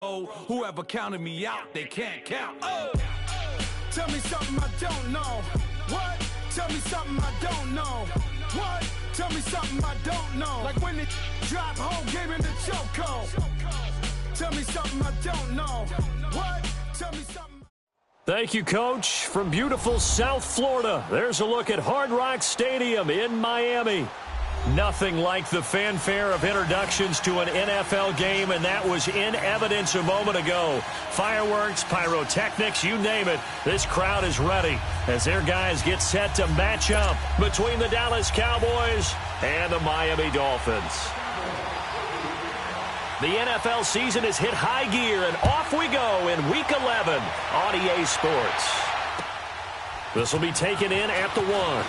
Oh, whoever counted me out, they can't count. Oh, tell me something I don't know. What? Tell me something I don't know. What? Tell me something I don't know. Like when it drop whole game in the chokehold. Tell me something I don't know. What? Tell me something. Thank you, Coach. From beautiful South Florida, there's a look at Hard Rock Stadium in Miami. Nothing like the fanfare of introductions to an NFL game, and that was in evidence a moment ago. Fireworks, pyrotechnics, you name it. This crowd is ready as their guys get set to match up between the Dallas Cowboys and the Miami Dolphins. The NFL season has hit high gear, and off we go in Week 11 on EA Sports. This will be taken in at the 1.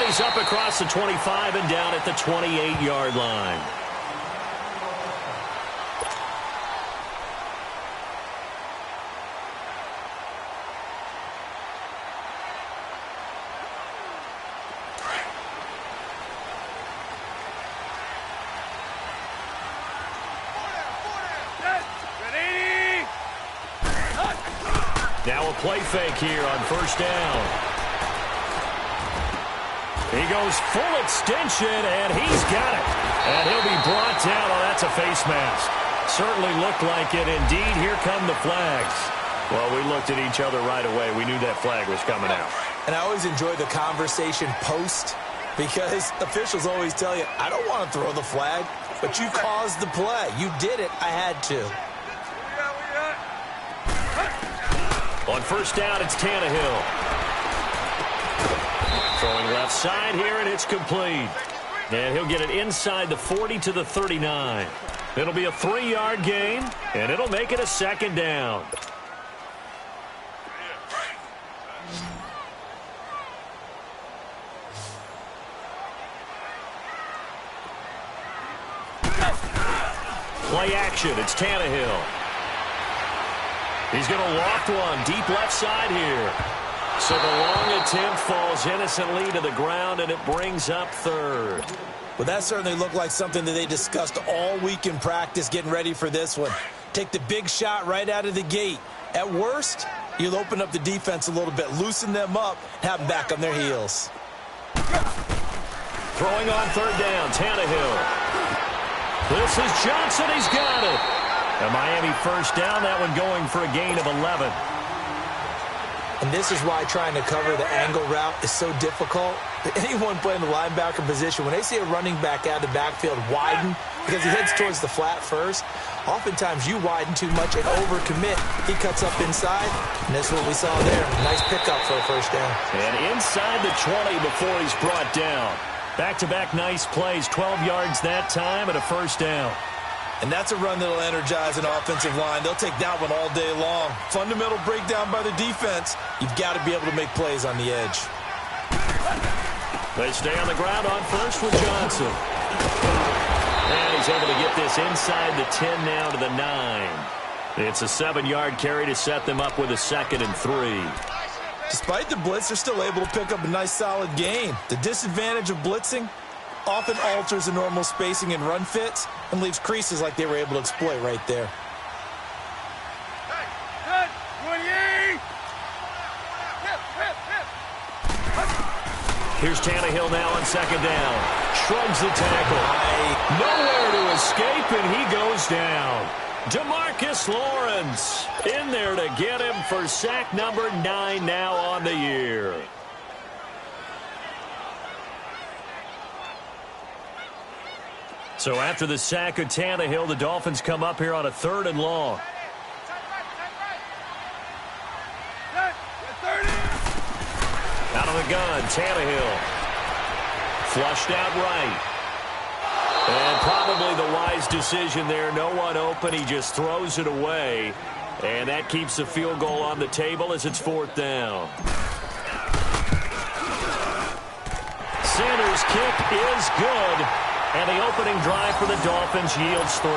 He's up across the 25 and down at the 28-yard line. Now a play fake here on first down. He goes full extension, and he's got it. And he'll be brought down. Oh, that's a face mask. Certainly looked like it. Indeed, here come the flags. Well, we looked at each other right away. We knew that flag was coming out. And I always enjoy the conversation post because officials always tell you, I don't want to throw the flag, but you caused the play. You did it. I had to. On first down, it's Tannehill. Throwing left side here, and it's complete. And he'll get it inside the 40 to the 39. It'll be a 3-yard gain, and it'll make it a second down. Play action, it's Tannehill. He's going to loft one deep left side here. So the long attempt falls innocently to the ground, and it brings up third. Well, that certainly looked like something that they discussed all week in practice getting ready for this one. Take the big shot right out of the gate. At worst, you'll open up the defense a little bit, loosen them up, have them back on their heels. Throwing on third down, Tannehill. This is Johnson. He's got it. A Miami first down, that one going for a gain of 11. And this is why trying to cover the angle route is so difficult. Anyone playing the linebacker position, when they see a running back out of the backfield widen because he heads towards the flat first, oftentimes you widen too much and overcommit. He cuts up inside, and that's what we saw there. Nice pickup for a first down. And inside the 20 before he's brought down. Back-to-back nice plays, 12 yards that time and a first down. And that's a run that'll energize an offensive line. They'll take that one all day long. Fundamental breakdown by the defense. You've got to be able to make plays on the edge. They stay on the ground on first with Johnson. And he's able to get this inside the 10 now to the 9. It's a 7-yard carry to set them up with a 2nd and 3. Despite the blitz, they're still able to pick up a nice solid gain. The disadvantage of blitzing often alters the normal spacing and run fits and leaves creases like they were able to exploit right there. Here's Tannehill now on second down. Shrugs the tackle. Nowhere to escape, and he goes down. DeMarcus Lawrence in there to get him for sack number 9 now on the year. So after the sack of Tannehill, the Dolphins come up here on a 3rd and long. Out of the gun, Tannehill. Flushed out right. And probably the wise decision there. No one open. He just throws it away. And that keeps the field goal on the table as it's 4th down. Sanders' kick is good. And the opening drive for the Dolphins yields 3.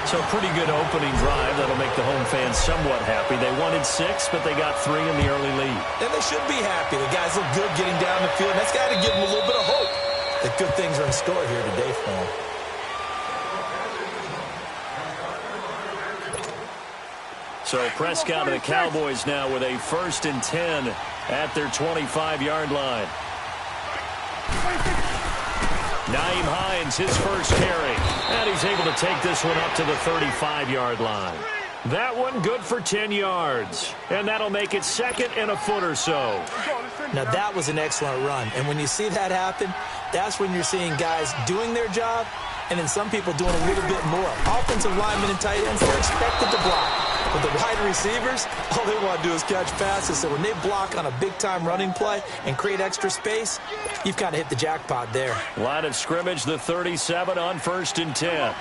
So pretty good opening drive. That'll make the home fans somewhat happy. They wanted 6, but they got 3 in the early lead. And they should be happy. The guys look good getting down the field. That's got to give them a little bit of hope that good things are in store here today for them. So Prescott and the Cowboys now with a 1st and 10 at their 25-yard line. Nyheim Hines, his first carry. And he's able to take this one up to the 35-yard line. That one good for 10 yards. And that'll make it 2nd and a foot or so. Now, that was an excellent run. And when you see that happen, that's when you're seeing guys doing their job and then some people doing a little bit more. Offensive linemen and tight ends, they're expected to block. But the wide receivers, all they want to do is catch passes. So when they block on a big-time running play and create extra space, you've kind of hit the jackpot there. Line of scrimmage, the 37 on 1st and 10.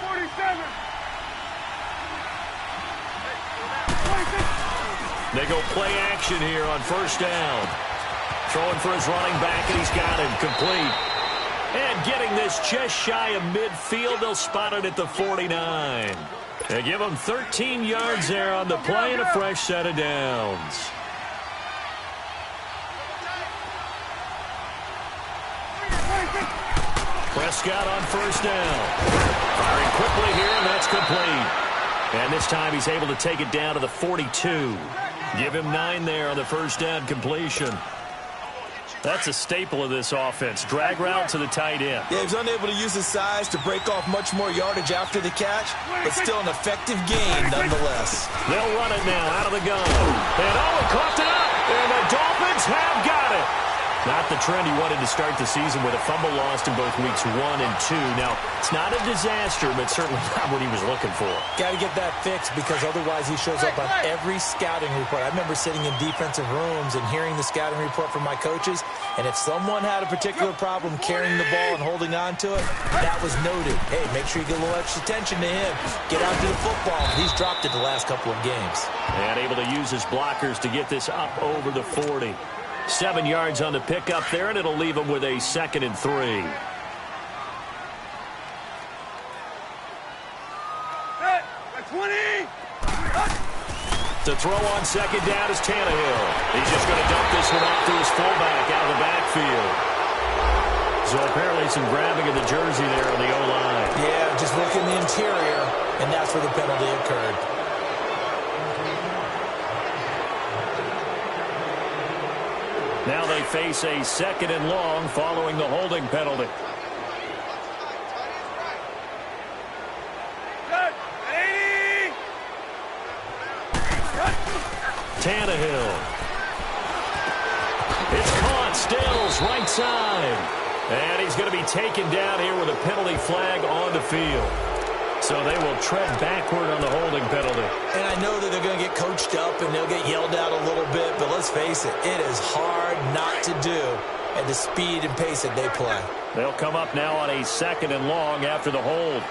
They go play action here on 1st down. Throwing for his running back, and he's got him complete. And getting this just shy of midfield, they'll spot it at the 49. They give him 13 yards there on the play and a fresh set of downs. Prescott on 1st down. Firing quickly here, and that's complete. And this time he's able to take it down to the 42. Give him 9 there on the 1st down completion. That's a staple of this offense. Drag route to the tight end. Yeah, he's unable to use his size to break off much more yardage after the catch, but still an effective gain nonetheless. They'll run it now out of the gun. And Owen coughed it up, and the Dolphins have got it. Not the trend he wanted to start the season with, a fumble lost in both weeks 1 and 2. Now, it's not a disaster, but certainly not what he was looking for. Got to get that fixed because otherwise he shows up on every scouting report. I remember sitting in defensive rooms and hearing the scouting report from my coaches, and if someone had a particular problem carrying the ball and holding on to it, that was noted. Hey, make sure you get a little extra attention to him. Get out to the football. He's dropped it the last couple of games. And able to use his blockers to get this up over the 40. 7 yards on the pickup there, and it'll leave him with a 2nd and 3. To throw on 2nd down is Tannehill. He's just going to dump this one off to his fullback out of the backfield. So apparently some grabbing of the jersey there on the O-line. Yeah, just look in the interior, and that's where the penalty occurred. Now they face a 2nd and long following the holding penalty. Tannehill. It's caught. Stills right side. And he's going to be taken down here with a penalty flag on the field. So they will tread backward on the holding penalty. And I know that they're going to get coached up and they'll get yelled at a little bit, but let's face it, it is hard not to do at the speed and pace that they play. They'll come up now on a 2nd and long after the hold.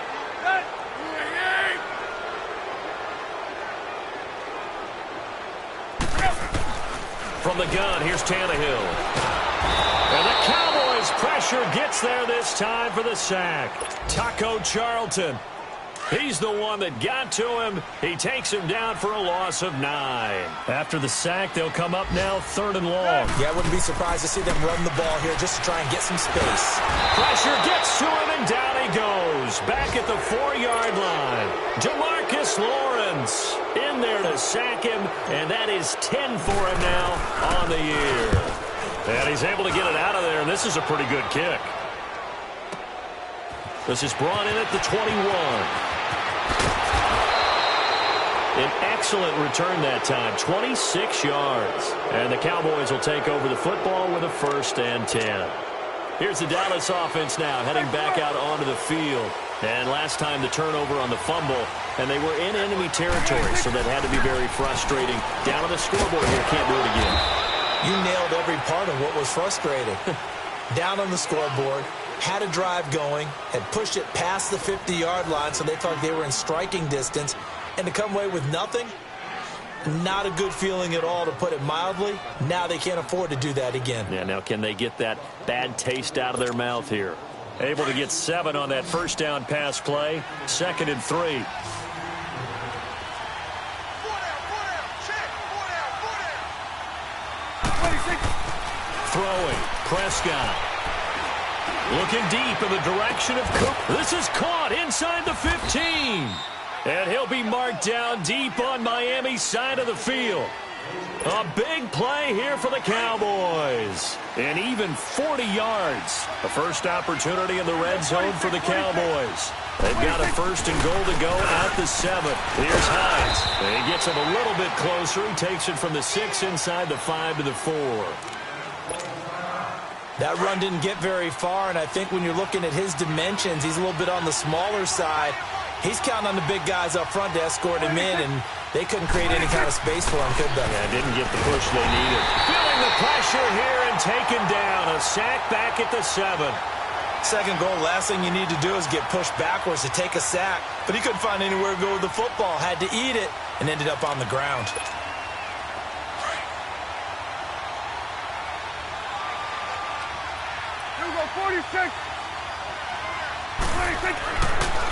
From the gun, here's Tannehill. And the Cowboys pressure gets there this time for the sack. Taco Charlton. He's the one that got to him. He takes him down for a loss of 9. After the sack, they'll come up now 3rd and long. Yeah, I wouldn't be surprised to see them run the ball here just to try and get some space. Pressure gets to him, and down he goes. Back at the 4-yard line. Demarcus Lawrence in there to sack him, and that is 10 for him now on the year. And he's able to get it out of there, and this is a pretty good kick. This is brought in at the 21. An excellent return that time, 26 yards. And the Cowboys will take over the football with a 1st and 10. Here's the Dallas offense now, heading back out onto the field. And last time the turnover on the fumble, and they were in enemy territory, so that had to be very frustrating. Down on the scoreboard here, can't do it again. You nailed every part of what was frustrating. Down on the scoreboard, had a drive going, had pushed it past the 50-yard line, so they felt like they were in striking distance. And to come away with nothing, not a good feeling at all, to put it mildly. Now they can't afford to do that again. Yeah, now can they get that bad taste out of their mouth here? Able to get 7 on that 1st down pass play. 2nd and 3. Throwing. Prescott. Looking deep in the direction of Cook. This is caught inside the 15. And he'll be marked down deep on Miami's side of the field. A big play here for the Cowboys. And even 40 yards. A first opportunity in the red zone for the Cowboys. They've got a first and goal to go at the 7. Here's Hines. He gets him a little bit closer. He takes it from the 6 inside the 5 to the 4. That run didn't get very far, and I think when you're looking at his dimensions, he's a little bit on the smaller side. He's counting on the big guys up front to escort him in, and they couldn't create any kind of space for him, could they? Yeah, didn't get the push they needed. Feeling the pressure here and taken down. A sack back at the 7. Second goal, last thing you need to do is get pushed backwards to take a sack. But he couldn't find anywhere to go with the football. Had to eat it and ended up on the ground. Here we go, 46.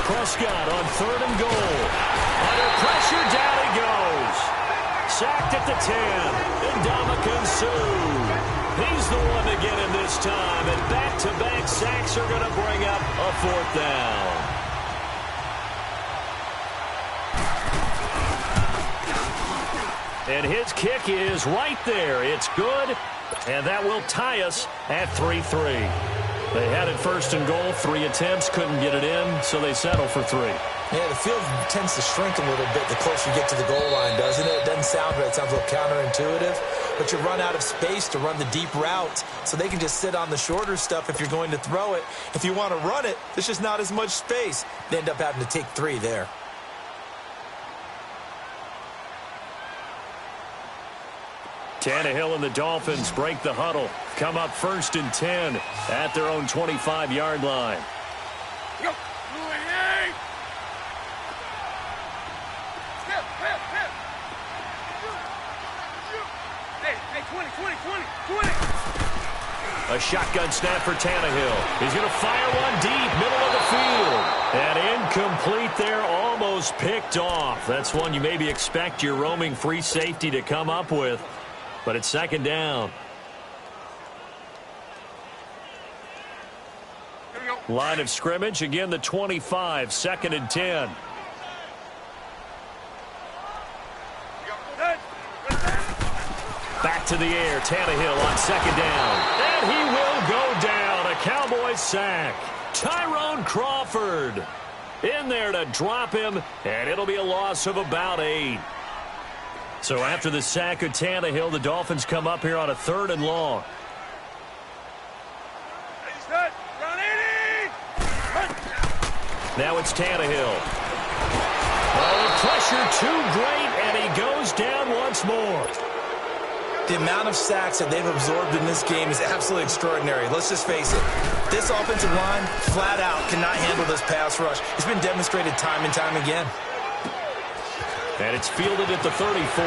Prescott on 3rd and goal. Under pressure, down he goes. Sacked at the 10. Ndamukong Suh. He's the one to get him this time. And back-to-back sacks are going to bring up a 4th down. And his kick is right there. It's good. And that will tie us at 3-3. They had it 1st and goal, 3 attempts, couldn't get it in, so they settle for 3. Yeah, the field tends to shrink a little bit the closer you get to the goal line, doesn't it? It doesn't sound right. It sounds a little counterintuitive. But you run out of space to run the deep routes, so they can just sit on the shorter stuff if you're going to throw it. If you want to run it, there's just not as much space. They end up having to take 3 there. Tannehill and the Dolphins break the huddle. Come up 1st and 10 at their own 25-yard line. Go. Hey, 20. A shotgun snap for Tannehill. He's going to fire one deep, middle of the field. And incomplete there, almost picked off. That's one you maybe expect your roaming free safety to come up with. But it's 2nd down. Line of scrimmage, again the 25, 2nd and 10. Back to the air, Tannehill on 2nd down. And he will go down, a Cowboys sack. Tyrone Crawford in there to drop him, and it'll be a loss of about 8. So after the sack of Tannehill, the Dolphins come up here on a 3rd and long. Now it's Tannehill. Oh, the pressure too great, and he goes down once more. The amount of sacks that they've absorbed in this game is absolutely extraordinary. Let's just face it. This offensive line, flat out, cannot handle this pass rush. It's been demonstrated time and time again. And it's fielded at the 34.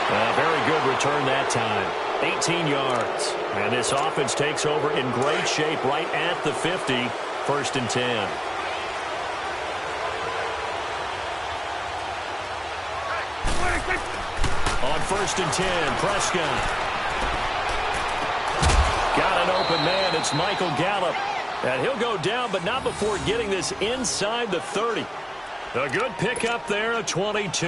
A very good return that time. 18 yards. And this offense takes over in great shape right at the 50. 1st and 10. On 1st and 10, Prescott. Got an open man. It's Michael Gallup. And he'll go down, but not before getting this inside the 30. A good pickup there, a 22.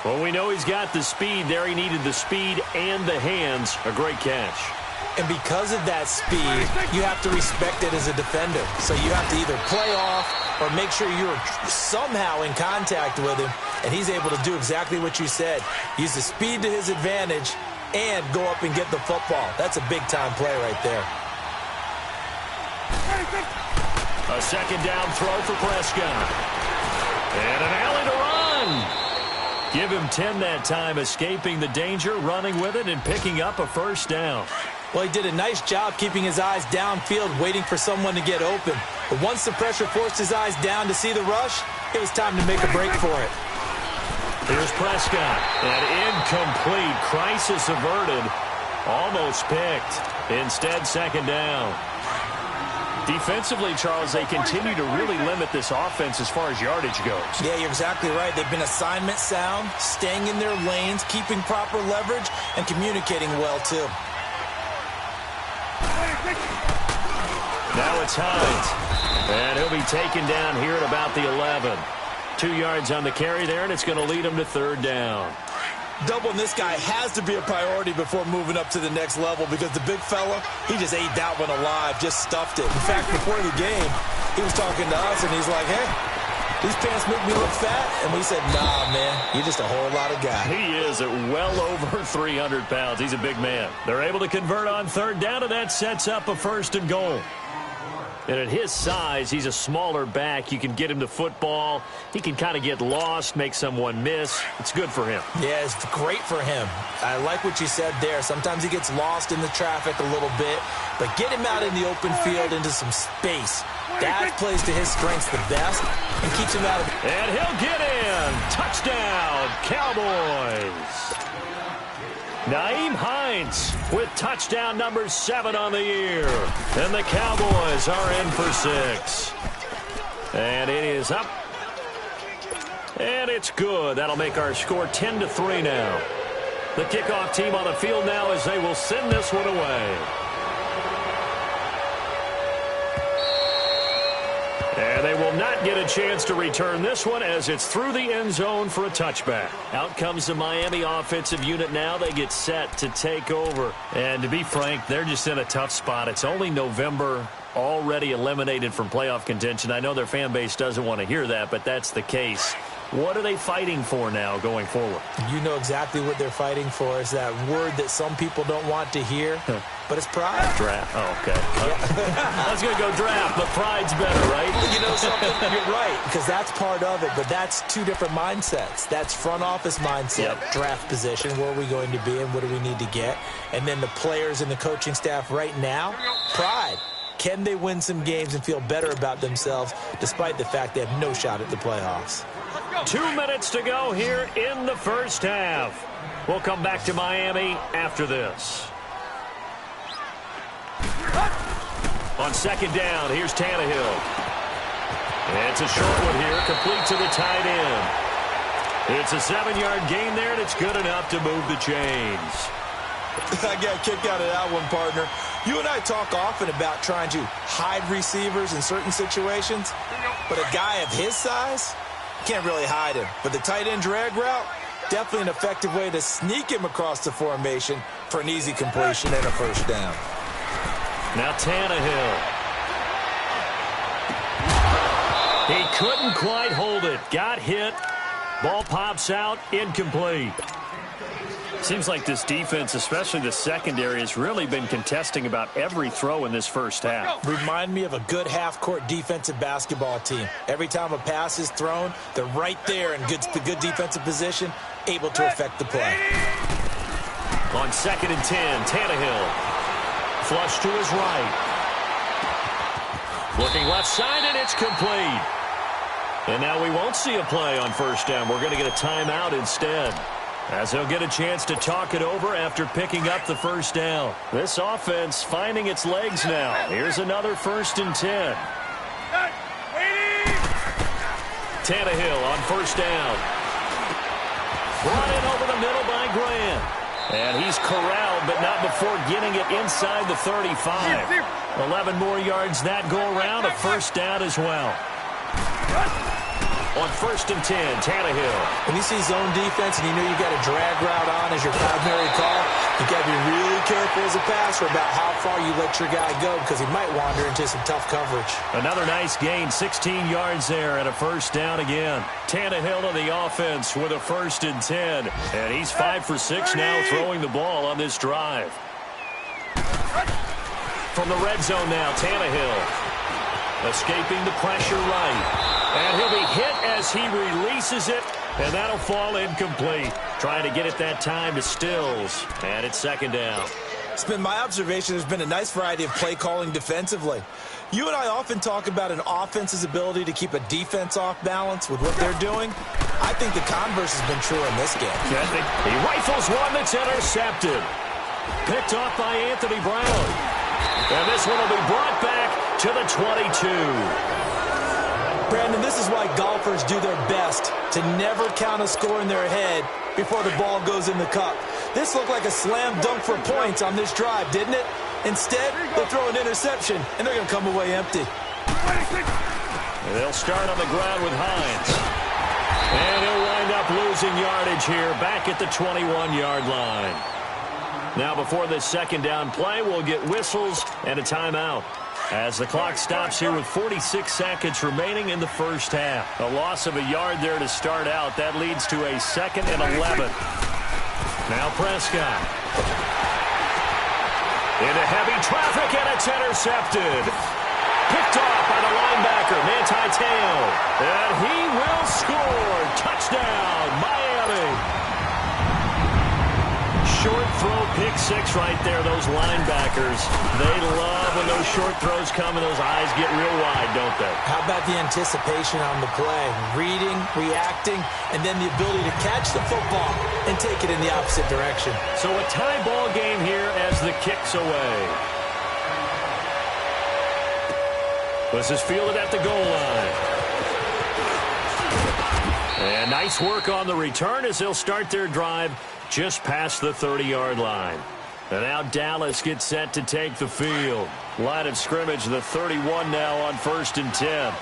Well, we know he's got the speed there. He needed the speed and the hands. A great catch. And because of that speed, you have to respect it as a defender. So you have to either play off or make sure you're somehow in contact with him, and he's able to do exactly what you said. Use the speed to his advantage and go up and get the football. That's a big-time play right there. A 2nd down throw for Prescott. And an alley to run. Give him 10 that time, escaping the danger, running with it, and picking up a 1st down. Well, he did a nice job keeping his eyes downfield, waiting for someone to get open. But once the pressure forced his eyes down to see the rush, it was time to make a break for it. Here's Prescott. And incomplete. Crisis averted. Almost picked. Instead, 2nd down. Defensively, Charles, they continue to really limit this offense as far as yardage goes. Yeah, you're exactly right. They've been assignment sound, staying in their lanes, keeping proper leverage, and communicating well, too. Now it's Hines. And he'll be taken down here at about the 11. 2 yards on the carry there, and it's going to lead him to third down. Doubling this guy has to be a priority before moving up to the next level because the big fella, he just ate that one alive, just stuffed it. In fact, before the game, he was talking to us, and he's like, hey, these pants make me look fat. And we said, nah, man, you're just a whole lot of guy. He is at well over 300 pounds. He's a big man. They're able to convert on third down, and that sets up a 1st and goal. And at his size, he's a smaller back. You can get him to football. He can kind of get lost, make someone miss. It's good for him. Yeah, it's great for him. I like what you said there. Sometimes he gets lost in the traffic a little bit, but get him out in the open field into some space. That plays to his strengths the best and keeps him out of... And he'll get in. Touchdown, Cowboys. Nyheim Hines with touchdown number 7 on the year. And the Cowboys are in for 6. And it is up. And it's good. That'll make our score 10-3 now. The kickoff team on the field now as they will send this one away. And they will not get a chance to return this one as it's through the end zone for a touchback. Out comes the Miami offensive unit now. They get set to take over. And to be frank, they're just in a tough spot. It's only November, already eliminated from playoff contention. I know their fan base doesn't want to hear that, but that's the case. What are they fighting for now going forward? You know exactly what they're fighting for. Is that word that some people don't want to hear, but it's pride. Draft. Oh, okay. Yeah. I was going to go draft, but pride's better, right? You know something? You're right, because that's part of it, but that's 2 different mindsets. That's front office mindset, draft position, where are we going to be and what do we need to get? And then the players and the coaching staff right now, pride. Can they win some games and feel better about themselves despite the fact they have no shot at the playoffs? 2 minutes to go here in the first half. We'll come back to Miami after this. On second down, here's Tannehill. And it's a short one here, complete to the tight end. It's a 7-yard gain there, and it's good enough to move the chains. I got a kick out of that one, partner. You and I talk often about trying to hide receivers in certain situations, but a guy of his size can't really hide him. But the tight end drag route, definitely an effective way to sneak him across the formation for an easy completion and a first down. Now Tannehill. He couldn't quite hold it. Got hit. Ball pops out. Incomplete. Seems like this defense, especially the secondary, has really been contesting about every throw in this first half. Remind me of a good half-court defensive basketball team. Every time a pass is thrown, they're right there in good defensive position, able to affect the play. On 2nd and 10, Tannehill. Flush to his right. Looking left side, and it's complete. And now we won't see a play on first down. We're going to get a timeout instead, as he'll get a chance to talk it over after picking up the first down. This offense finding its legs now. Here's another 1st and 10. Tannehill on first down. Brought in over the middle by Grant. And he's corralled, but not before getting it inside the 35. 11 more yards that go around, a first down as well. On 1st and 10, Tannehill. When you see zone defense and you know you got a drag route on as your primary call, you got to be really careful as a passer about how far you let your guy go because he might wander into some tough coverage. Another nice gain, 16 yards there and a first down again. Tannehill to the offense with a 1st and 10. And he's 5 for 6 now throwing the ball on this drive. From the red zone now, Tannehill. Escaping the pressure right. And he'll be hit as he releases it, and that'll fall incomplete. Trying to get it that time to Stills, and it's 2nd down. It's been my observation there's been a nice variety of play calling defensively. You and I often talk about an offense's ability to keep a defense off balance with what they're doing. I think the converse has been true in this game. He rifles one that's intercepted. Picked off by Anthony Brown. And this one will be brought back to the 22. Brandon, this is why golfers do their best to never count a score in their head before the ball goes in the cup. This looked like a slam dunk for points on this drive, didn't it? Instead, they'll throw an interception, and they're going to come away empty. And they'll start on the ground with Hines. And he'll wind up losing yardage here back at the 21-yard line. Now before this second down play, we'll get whistles and a timeout. As the clock stops here with 46 seconds remaining in the first half. A loss of a yard there to start out. That leads to a 2nd and 11. Now Prescott. Into heavy traffic, and it's intercepted. Picked off by the linebacker, Manti Te'o. And he will score. Touchdown, Miami. Short throw, pick six right there. Those linebackers, they love when those short throws come and those eyes get real wide, don't they? How about the anticipation on the play? Reading, reacting, and then the ability to catch the football and take it in the opposite direction. So a tie ball game here as the kick's away. This is fielded at the goal line. And nice work on the return as they'll start their drive just past the 30-yard line. And now Dallas gets set to take the field. Line of scrimmage, the 31 now on 1st and 10.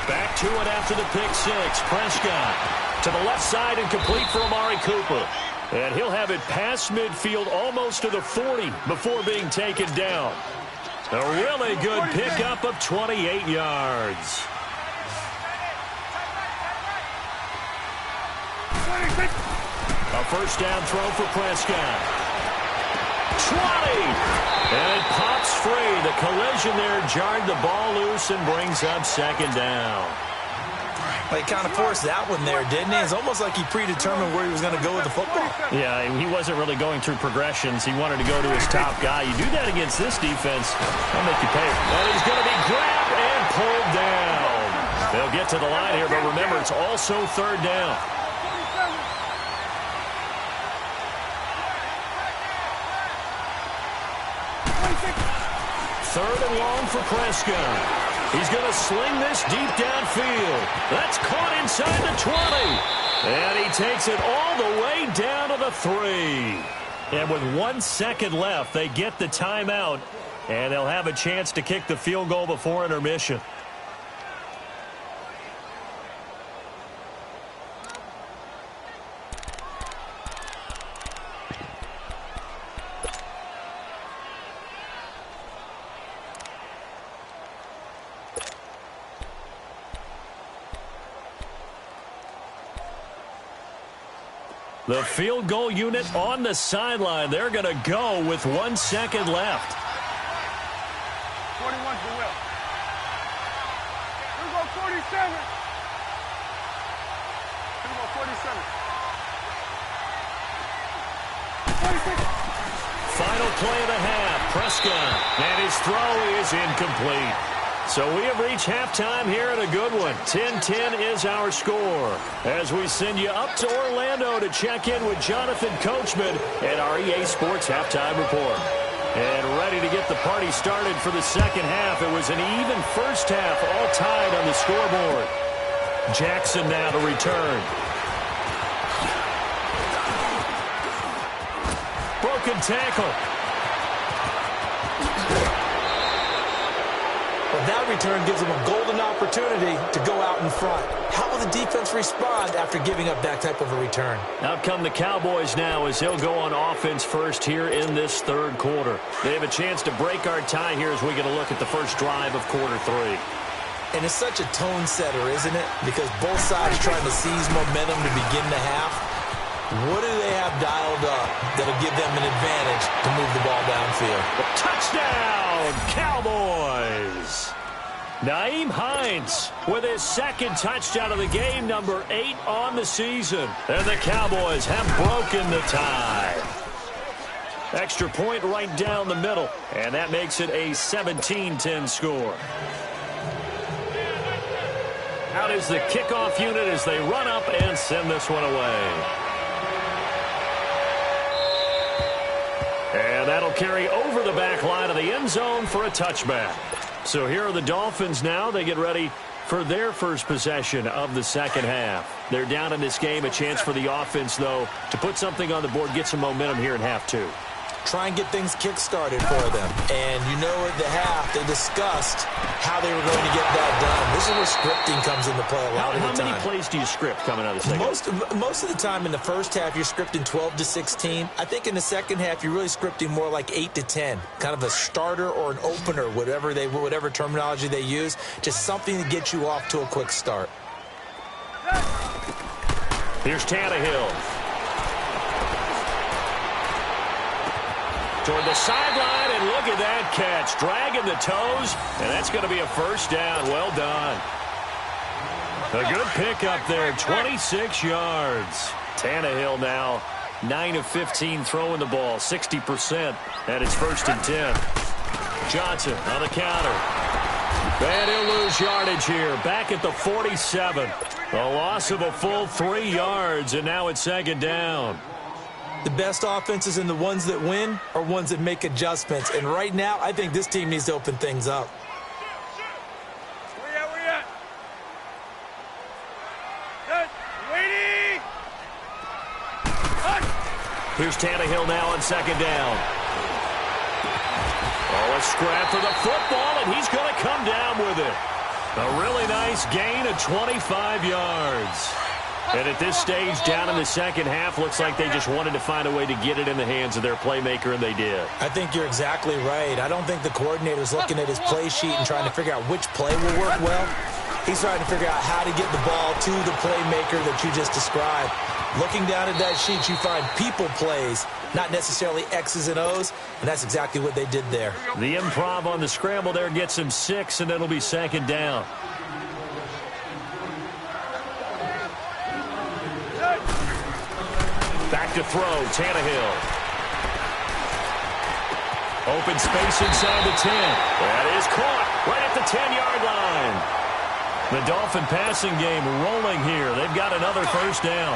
Back to it after the pick six. Prescott to the left side and complete for Amari Cooper. And he'll have it past midfield almost to the 40 before being taken down. A really good pickup of 28 yards. A first down throw for Prescott. 20! And it pops free. The collision there jarred the ball loose and brings up 2nd down. Well, he kind of forced that one there, didn't he? It's almost like he predetermined where he was going to go with the football. Yeah, he wasn't really going through progressions. He wanted to go to his top guy. You do that against this defense, they'll make you pay. And he's going to be grabbed and pulled down. They'll get to the line here, but remember, it's also 3rd down. Third and long for Prescott. He's going to sling this deep downfield. That's caught inside the 20. And he takes it all the way down to the 3. And with 1 second left, they get the timeout. And they'll have a chance to kick the field goal before intermission. The field goal unit on the sideline. They're going to go with 1 second left. 41 for Will. Here we go, 47. Here we go, 47. 46. Final play of the half. Prescott. And his throw is incomplete. So we have reached halftime here in a good one. 10-10 is our score. As we send you up to Orlando to check in with Jonathan Coachman at our EA Sports Halftime Report. And ready to get the party started for the second half. It was an even first half, all tied on the scoreboard. Jackson now to return. Broken tackle. That return gives them a golden opportunity to go out in front. How will the defense respond after giving up that type of a return? Out come the Cowboys now as they'll go on offense first here in this third quarter. They have a chance to break our tie here as we get a look at the first drive of quarter 3. And it's such a tone setter, isn't it? Because both sides trying to seize momentum to begin the half. What do they have dialed up that'll give them an advantage to move the ball downfield? Touchdown, Cowboys! Nyheim Hines with his second touchdown of the game, number 8 on the season. And the Cowboys have broken the tie. Extra point right down the middle, and that makes it a 17-10 score. Out is the kickoff unit as they run up and send this one away. And that'll carry over the back line of the end zone for a touchback. So here are the Dolphins now. They get ready for their first possession of the second half. They're down in this game. A chance for the offense, though, to put something on the board, get some momentum here in half 2. try and get things kick-started for them. And you know at the half, they discussed how they were going to get that done. This is where scripting comes into play a lot of the time. How many plays do you script coming out of the second? Most of the time in the first half, you're scripting 12 to 16. I think in the second half, you're really scripting more like 8 to 10. Kind of a starter or an opener, whatever terminology they use. Just something to get you off to a quick start. Here's Tannehill. Toward the sideline, and look at that catch. Dragging the toes, and that's going to be a first down. Well done. A good pickup there, 26 yards. Tannehill now 9 of 15 throwing the ball, 60%, and it's 1st and 10. Johnson on the counter. And he'll lose yardage here, back at the 47. A loss of a full 3 yards, and now it's 2nd down. The best offenses and the ones that win are ones that make adjustments. And right now, I think this team needs to open things up. Where you at? Good. Waiting. Here's Tannehill now on 2nd down. Oh, a scrap for the football, and he's going to come down with it. A really nice gain of 25 yards. And at this stage, down in the second half, looks like they just wanted to find a way to get it in the hands of their playmaker, and they did. I think you're exactly right. I don't think the coordinator's looking at his play sheet and trying to figure out which play will work well. He's trying to figure out how to get the ball to the playmaker that you just described. Looking down at that sheet, you find people plays, not necessarily X's and O's, and that's exactly what they did there. The improv on the scramble there gets him 6, and it'll be 2nd down. Back to throw, Tannehill. Open space inside the 10. That is caught right at the 10-yard line. The Dolphin passing game rolling here. They've got another 1st down.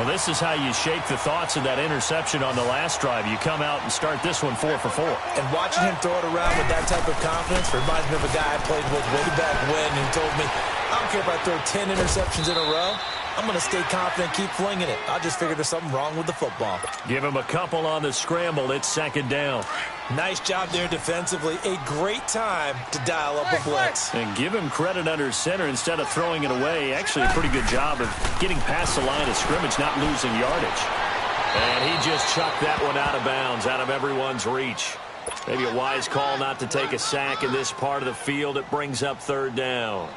Well, this is how you shake the thoughts of that interception on the last drive. You come out and start this one 4 for 4. And watching him throw it around with that type of confidence reminds me of a guy I played with way back when, and he told me, I don't care if I throw 10 interceptions in a row. I'm going to stay confident, keep flinging it. I just figured there's something wrong with the football. Give him a couple on the scramble. It's 2nd down. Nice job there defensively. A great time to dial up a blitz. And give him credit under center instead of throwing it away. Actually, a pretty good job of getting past the line of scrimmage, not losing yardage. And he just chucked that one out of bounds, out of everyone's reach. Maybe a wise call not to take a sack in this part of the field. It brings up 3rd down.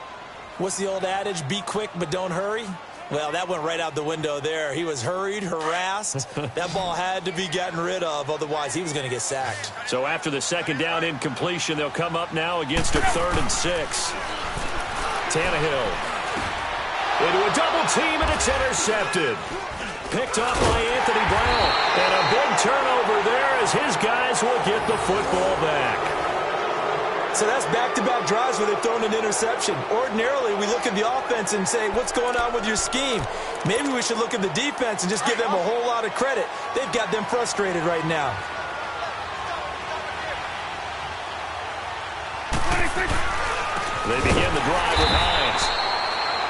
What's the old adage? Be quick, but don't hurry. Well, that went right out the window there. He was hurried, harassed. That ball had to be gotten rid of, otherwise he was going to get sacked. So after the 2nd down incompletion, they'll come up now against a 3rd and 6. Tannehill into a double team, and it's intercepted. Picked up by Anthony Brown. And a big turnover there as his guys will get the football back. So that's back-to-back drives where they've thrown an interception. Ordinarily, we look at the offense and say, what's going on with your scheme? Maybe we should look at the defense and just give them a whole lot of credit. They've got them frustrated right now. They begin the drive with Hines.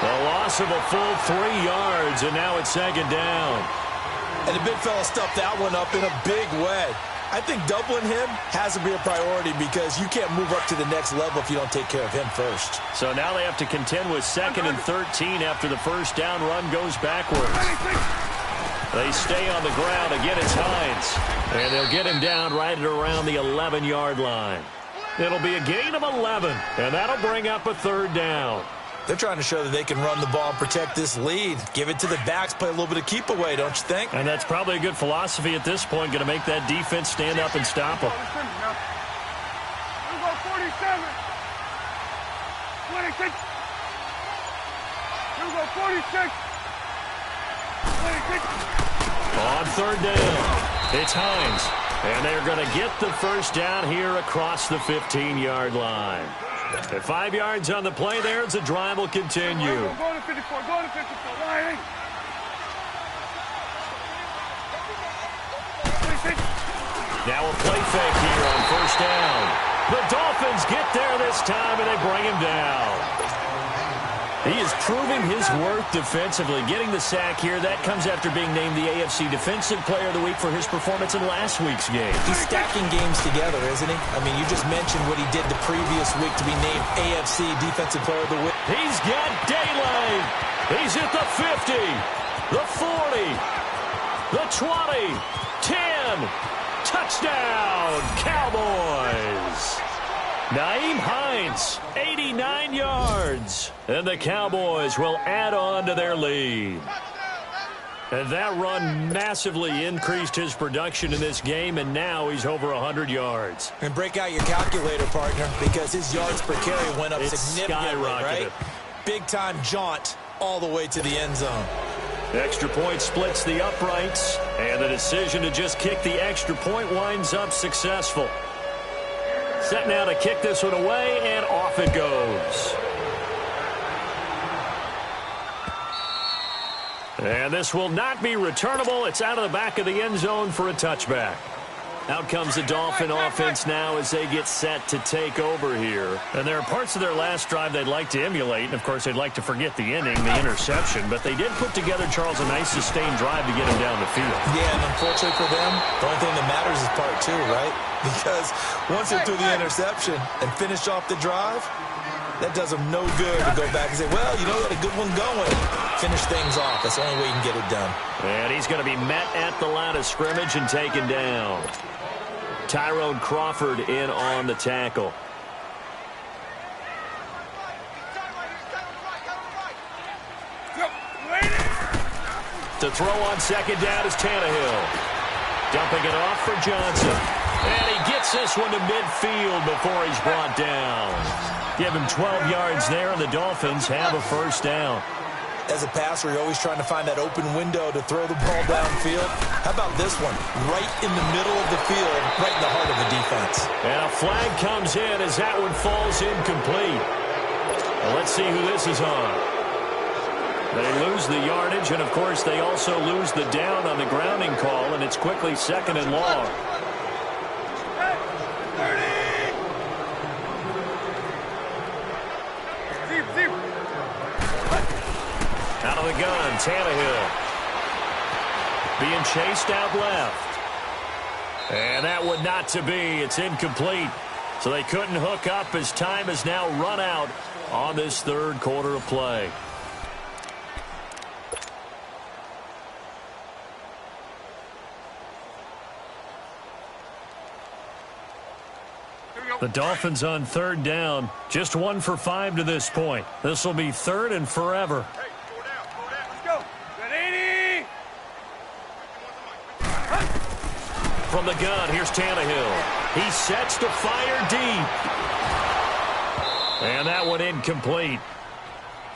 A loss of a full 3 yards, and now it's 2nd down. And the big fella stuffed that one up in a big way. I think doubling him has to be a priority because you can't move up to the next level if you don't take care of him first. So now they have to contend with 2nd and 13 after the 1st down run goes backwards. They stay on the ground. Again, it's Hines. And they'll get him down right at around the 11-yard line. It'll be a gain of 11, and that'll bring up a 3rd down. They're trying to show that they can run the ball and protect this lead. Give it to the backs, play a little bit of keep away, don't you think? And that's probably a good philosophy at this point, going to make that defense stand up and stop them. 47. 26. 46. 26. On 3rd down, it's Hines. And they're going to get the 1st down here across the 15-yard line. At 5 yards on the play there, the drive will continue. Go to 54, go to 54, line. Now a play fake here on 1st down. The Dolphins get there this time, and they bring him down. He is proving his worth defensively. Getting the sack here, that comes after being named the AFC Defensive Player of the Week for his performance in last week's game. He's stacking games together, isn't he? I mean, you just mentioned what he did the previous week to be named AFC Defensive Player of the Week. He's got daylight. He's at the 50, the 40, the 20, 10. Touchdown, Cowboys. Nyheim Hines, 89 yards. And the Cowboys will add on to their lead. And that run massively increased his production in this game, and now he's over 100 yards. And break out your calculator, partner, because his yards per carry went up significantly, right? Big-time jaunt all the way to the end zone. Extra point splits the uprights, and the decision to just kick the extra point winds up successful. Set now to kick this one away, and off it goes. And this will not be returnable. It's out of the back of the end zone for a touchback. Out comes the Dolphin offense now as they get set to take over here. And there are parts of their last drive they'd like to emulate. And, of course, they'd like to forget the inning, the interception. But they did put together, Charles, a nice sustained drive to get him down the field. Yeah, and unfortunately for them, the only thing that matters is part two, right? Because once they threw the interception and finished off the drive, that does them no good to go back and say, well, you know, we had a good one going. Finish things off. That's the only way you can get it done. And he's going to be met at the line of scrimmage and taken down. Tyrone Crawford in on the tackle. To throw on second down is Tannehill. Dumping it off for Johnson. And he gets this one to midfield before he's brought down. Give him 12 yards there, and the Dolphins have a first down. As a passer, you're always trying to find that open window to throw the ball downfield. How about this one? Right in the middle of the field, right in the heart of the defense. And a flag comes in as that one falls incomplete. Well, let's see who this is on. They lose the yardage, and, of course, they also lose the down on the grounding call, and it's quickly second and long. Out of the gun, Tannehill. Being chased out left. And that one not to be. It's incomplete. So they couldn't hook up as time has now run out on this third quarter of play. The Dolphins on third down. Just 1 for 5 to this point. This will be third and forever. From the gun, here's Tannehill. He sets to fire deep. And that one incomplete.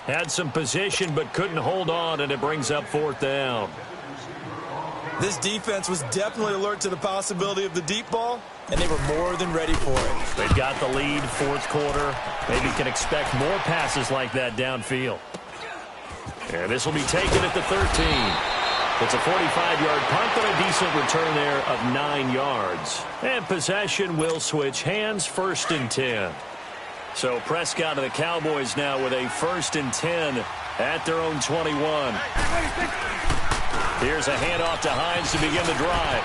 Had some position but couldn't hold on, and it brings up fourth down. This defense was definitely alert to the possibility of the deep ball, and they were more than ready for it. They've got the lead, fourth quarter. Maybe can expect more passes like that downfield. And this will be taken at the 13. It's a 45-yard punt, but a decent return there of 9 yards. And possession will switch hands, first and 10. So Prescott and the Cowboys now with a first and 10 at their own 21. Here's a handoff to Hines to begin the drive.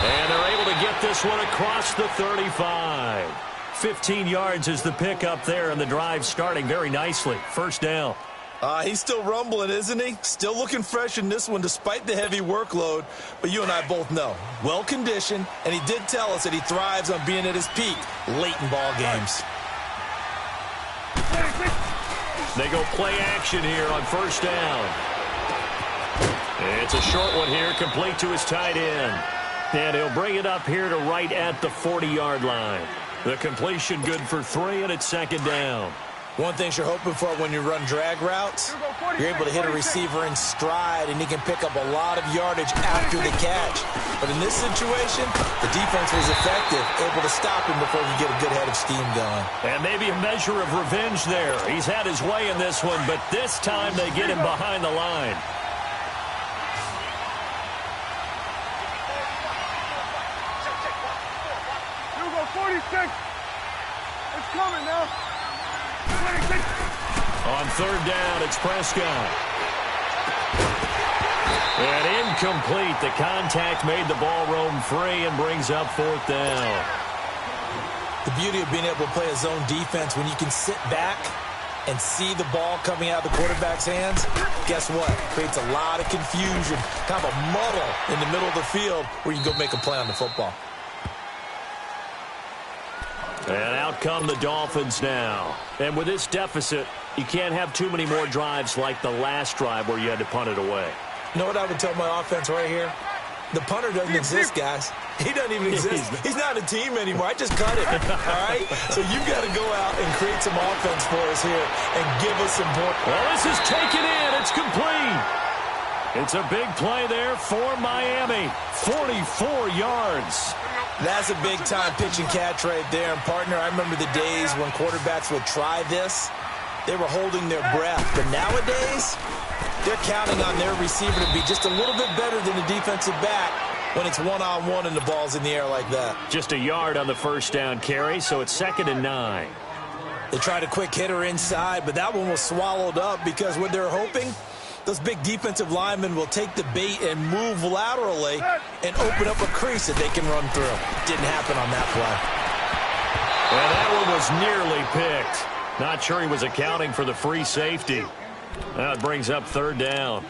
And they're able to get this one across the 35. 15 yards is the pickup there, and the drive starting very nicely. First down. He's still rumbling, isn't he? Still looking fresh in this one despite the heavy workload. But you and I both know, well-conditioned, and he did tell us that he thrives on being at his peak late in ball games. They go play action here on first down. It's a short one here, complete to his tight end. And he'll bring it up here to right at the 40-yard line. The completion good for 3, and it's second down. One thing you're hoping for when you run drag routes, you're able to hit a receiver in stride, and he can pick up a lot of yardage after the catch. But in this situation, the defense was effective, able to stop him before he could get a good head of steam going. And maybe a measure of revenge there. He's had his way in this one, but this time they get him behind the line. Hugo, 46. It's coming now. 26. On third down, it's Prescott. And incomplete. The contact made the ball roam free and brings up fourth down. The beauty of being able to play a zone defense, when you can sit back and see the ball coming out of the quarterback's hands, guess what? Creates a lot of confusion, kind of a muddle in the middle of the field where you can go make a play on the football. And out come the Dolphins now. And with this deficit, you can't have too many more drives like the last drive where you had to punt it away. You know what I would tell my offense right here? The punter doesn't exist, guys. He doesn't even exist. He's not a team anymore. I just cut it, all right? So you've got to go out and create some offense for us here and give us some points. Well, this is taken in. It's complete. It's a big play there for Miami. 44 yards. That's a big-time pitch and catch right there. And, partner, I remember the days when quarterbacks would try this. They were holding their breath. But nowadays, they're counting on their receiver to be just a little bit better than the defensive back when it's one-on-one and the ball's in the air like that. Just a yard on the first down carry, so it's 2nd and 9. They tried a quick hitter inside, but that one was swallowed up because what they're hoping, those big defensive linemen will take the bait and move laterally and open up a crease that they can run through. Didn't happen on that play. And that one was nearly picked. Not sure he was accounting for the free safety. That brings up third down.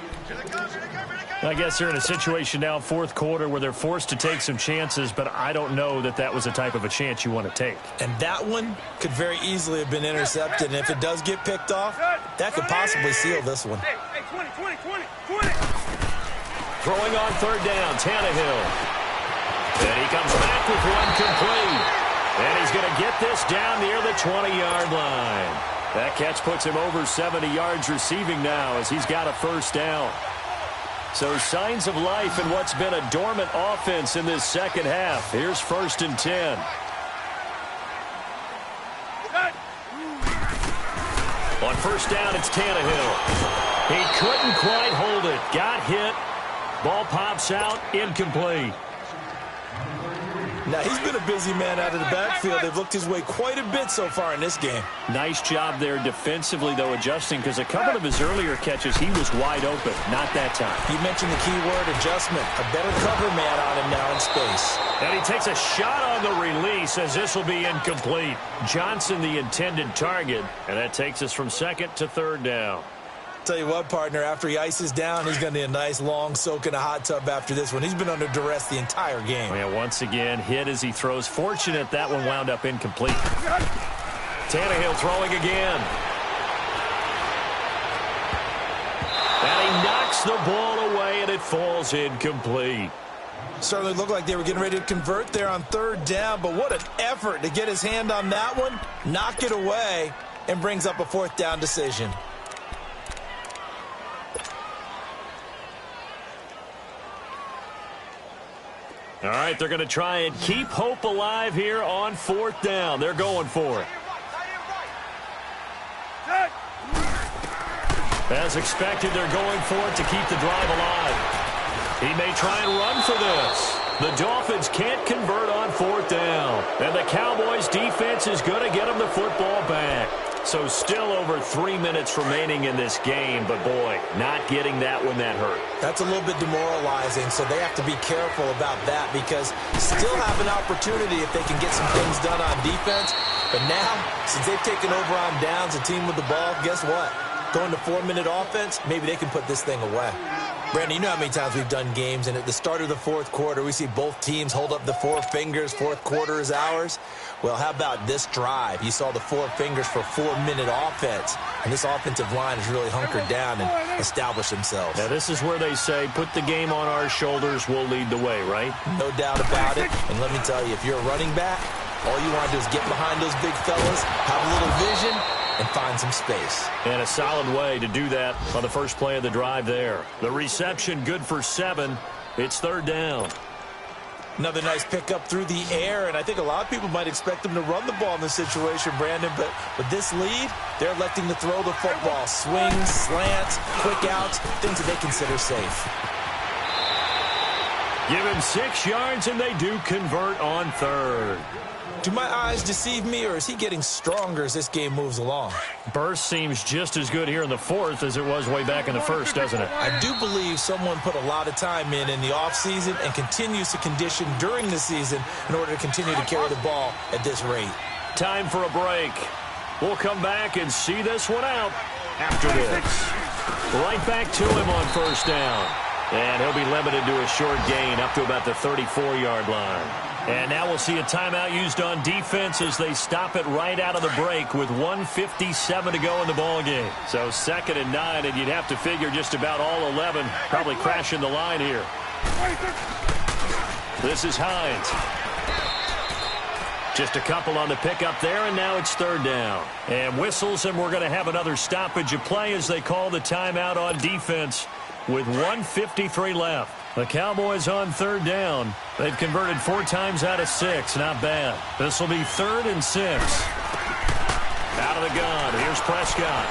I guess they're in a situation now, fourth quarter, where they're forced to take some chances, but I don't know that that was the type of a chance you want to take. And that one could very easily have been intercepted, and if it does get picked off, that could possibly seal this one. Throwing on third down, Tannehill. And he comes back with one complete. And he's going to get this down near the 20-yard line. That catch puts him over 70 yards receiving now as he's got a first down. So signs of life in what's been a dormant offense in this second half. Here's 1st and 10. On first down, it's Tannehill. He couldn't quite hold it. Got hit. Ball pops out. Incomplete. Now, he's been a busy man out of the backfield. They've looked his way quite a bit so far in this game. Nice job there defensively, though, adjusting, because a couple of his earlier catches, he was wide open. Not that time. You mentioned the key word, adjustment. A better cover man on him now in space. And he takes a shot on the release as this will be incomplete. Johnson, the intended target, and that takes us from 2nd to 3rd down. Tell you what, partner, after he ices down, he's going to need a nice long soak in a hot tub after this one. He's been under duress the entire game. Yeah, once again, hit as he throws. Fortunate that one wound up incomplete. Tannehill throwing again. And he knocks the ball away, and it falls incomplete. Certainly looked like they were getting ready to convert there on 3rd down, but what an effort to get his hand on that one, knock it away, and brings up a 4th down decision. All right, they're going to try and keep hope alive here on 4th down. They're going for it. As expected, they're going for it to keep the drive alive. He may try and run for this. The Dolphins can't convert on 4th down. And the Cowboys' defense is going to get them the football back. So still over 3 minutes remaining in this game, but boy, not getting that one that hurt. That's a little bit demoralizing, so they have to be careful about that because still have an opportunity if they can get some things done on defense. But now, since they've taken over on downs, a team with the ball, guess what? Going to 4-minute offense, maybe they can put this thing away. Brandon, you know how many times we've done games, and at the start of the 4th quarter, we see both teams hold up the 4 fingers, 4th quarter is ours. Well, how about this drive? You saw the 4 fingers for 4-minute offense, and this offensive line has really hunkered down and established themselves. Now, this is where they say, put the game on our shoulders, we'll lead the way, right? No doubt about it, and let me tell you, if you're a running back, all you want to do is get behind those big fellas, have a little vision, and find some space. And a solid way to do that on the first play of the drive there. The reception good for 7. It's 3rd down. Another nice pickup through the air, and I think a lot of people might expect them to run the ball in this situation, Brandon, but with this lead, they're electing to throw the football. Swings, slants, quick outs, things that they consider safe. Give him 6 yards, and they do convert on third. Do my eyes deceive me, or is he getting stronger as this game moves along? Burst seems just as good here in the fourth as it was way back in the first, doesn't it? I do believe someone put a lot of time in the offseason and continues to condition during the season in order to continue to carry the ball at this rate. Time for a break. We'll come back and see this one out after this. Right back to him on first down. And he'll be limited to a short gain up to about the 34-yard line. And now we'll see a timeout used on defense as they stop it right out of the break with 1:57 to go in the ballgame. So 2nd and 9, and you'd have to figure just about all 11 probably crashing the line here. This is Hines. Just a couple on the pickup there, and now it's 3rd down. And whistles, and we're going to have another stoppage of play as they call the timeout on defense with 1:53 left. The Cowboys on 3rd down. They've converted 4 times out of 6. Not bad. This will be 3rd and 6. Out of the gun. Here's Prescott.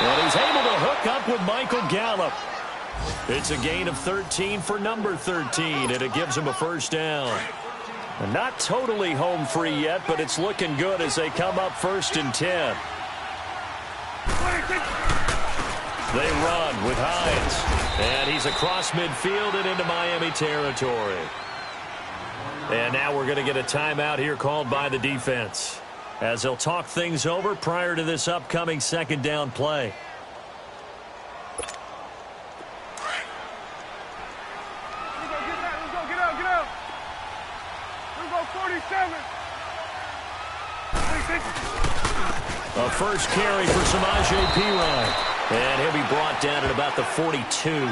And he's able to hook up with Michael Gallup. It's a gain of 13 for number 13, and it gives him a 1st down. And not totally home free yet, but it's looking good as they come up 1st and 10. They run with Hines. And he's across midfield and into Miami territory. And now we're going to get a timeout here called by the defense as they'll talk things over prior to this upcoming 2nd down play. Get out. Let's go 47. A first carry for Samaje Perine. And he'll be brought down at about the 42.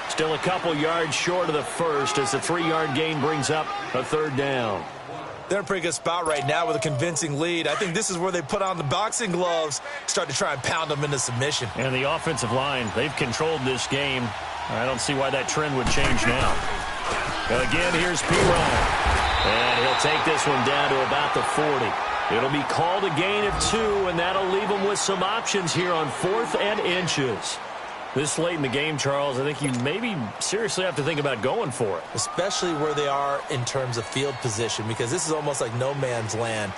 Still a couple yards short of the first as the 3-yard gain brings up a 3rd down. They're in a pretty good spot right now with a convincing lead. I think this is where they put on the boxing gloves, start to try and pound them into submission. And the offensive line, they've controlled this game. I don't see why that trend would change now. Again, here's Perine. And he'll take this one down to about the 40. It'll be called a gain of 2, and that'll leave them with some options here on 4th and inches. This late in the game, Charles, I think you maybe seriously have to think about going for it. Especially where they are in terms of field position, because this is almost like no man's land.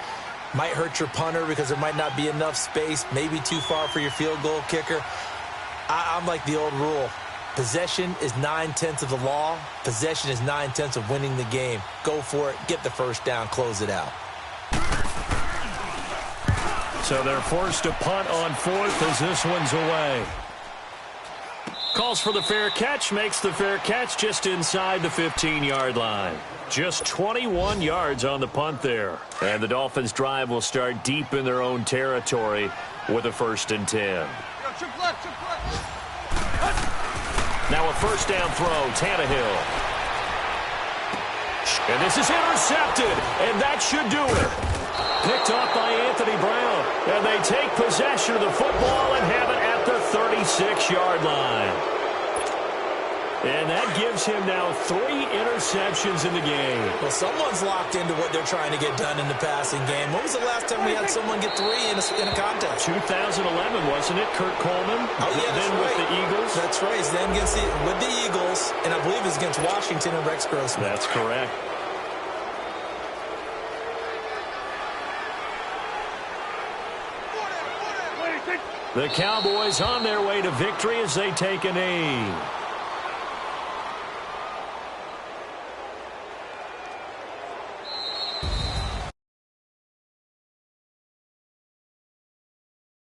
Might hurt your punter because there might not be enough space, maybe too far for your field goal kicker. I'm like the old rule. Possession is 9/10 of the law. Possession is 9/10 of winning the game. Go for it. Get the 1st down. Close it out. So they're forced to punt on 4th as this one's away. Calls for the fair catch, makes the fair catch just inside the 15-yard line. Just 21 yards on the punt there. And the Dolphins' drive will start deep in their own territory with a 1st and 10. Now a 1st down throw, Tannehill. And this is intercepted, and that should do it. Picked off by Anthony Brown, and they take possession of the football and have it at the 36-yard line. And that gives him now 3 interceptions in the game. Well, someone's locked into what they're trying to get done in the passing game. When was the last time we had someone get 3 in a contest? 2011, wasn't it? Kurt Coleman? Oh, yeah, that's then right. With the Eagles? That's right. He's then with the Eagles, and I believe it's against Washington and Rex Grossman. That's correct. The Cowboys on their way to victory as they take a knee.